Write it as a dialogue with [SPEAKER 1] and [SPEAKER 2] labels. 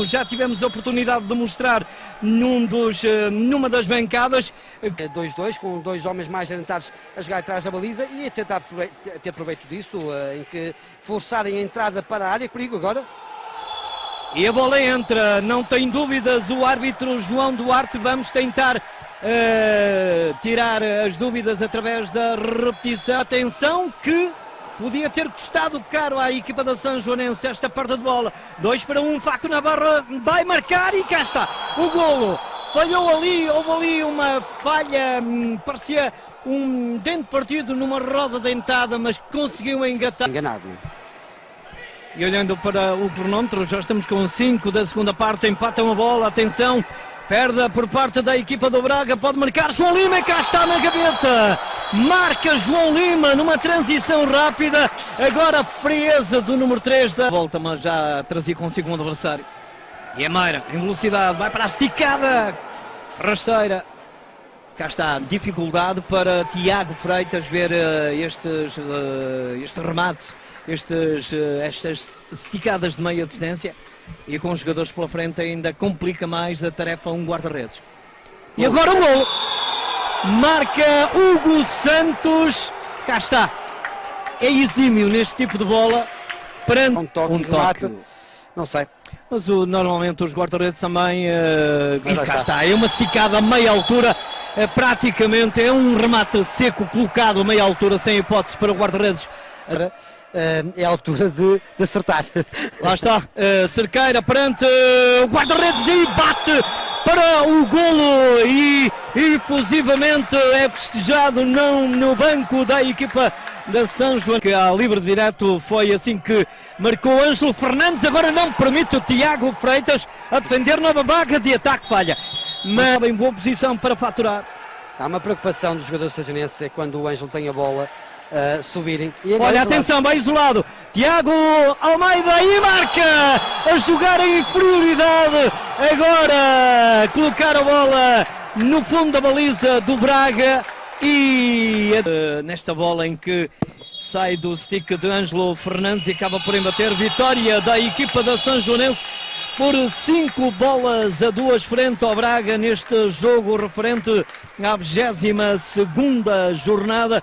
[SPEAKER 1] já tivemos a oportunidade de mostrar numa das bancadas.
[SPEAKER 2] 2-2, com dois homens mais adiantados a jogar atrás da baliza e a tentar ter proveito disso, em que forçarem a entrada para a área. Perigo agora.
[SPEAKER 1] E a bola entra, não tem dúvidas o árbitro João Duarte. Vamos tentar tirar as dúvidas através da repetição. Atenção que podia ter custado caro à equipa da Sanjoanense esta parte de bola. 2-1, Faco na barra, vai marcar e cá está o golo. Falhou ali, houve ali uma falha, parecia um dente partido numa roda dentada, mas conseguiu engatar.
[SPEAKER 2] Enganado.
[SPEAKER 1] E olhando para o cronómetro, já estamos com 5 da segunda parte, empatam a bola, atenção, perda por parte da equipa do Braga, pode marcar João Lima, cá está na gaveta, marca João Lima numa transição rápida, agora a frieza do número 3 da volta, mas já trazia consigo um adversário. E a Meira, em velocidade, vai para a esticada, rasteira, cá está, dificuldade para Tiago Freitas ver este remate. Estas esticadas de meia distância, e com os jogadores pela frente ainda complica mais a tarefa um guarda-redes. E agora o gol! Marca Hugo Santos, cá está, é exímio neste tipo de bola, perante
[SPEAKER 2] um toque. Não sei.
[SPEAKER 1] Mas normalmente os guarda-redes também, e cá está, é uma esticada a meia altura, praticamente é um remate seco colocado a meia altura, sem hipótese para o guarda-redes.
[SPEAKER 2] É a altura de acertar.
[SPEAKER 1] Lá está, Cerqueira perante o guarda-redes e bate para o golo e efusivamente é festejado no banco da equipa da São João, que a livre direto foi assim que marcou Ângelo Fernandes. Agora não permite o Tiago Freitas a defender, nova vaga de ataque, falha, mas em boa posição para faturar.
[SPEAKER 2] Há uma preocupação dos jogadores sajonenses, é quando o Ângelo tem a bola, subirem.
[SPEAKER 1] Olha, atenção, bem isolado, Tiago Almeida e marca, a jogar em inferioridade, agora colocar a bola no fundo da baliza do Braga e nesta bola em que sai do stick de Ângelo Fernandes e acaba por embater, vitória da equipa da Sanjoanense por 5-2 frente ao Braga neste jogo referente à 22ª jornada.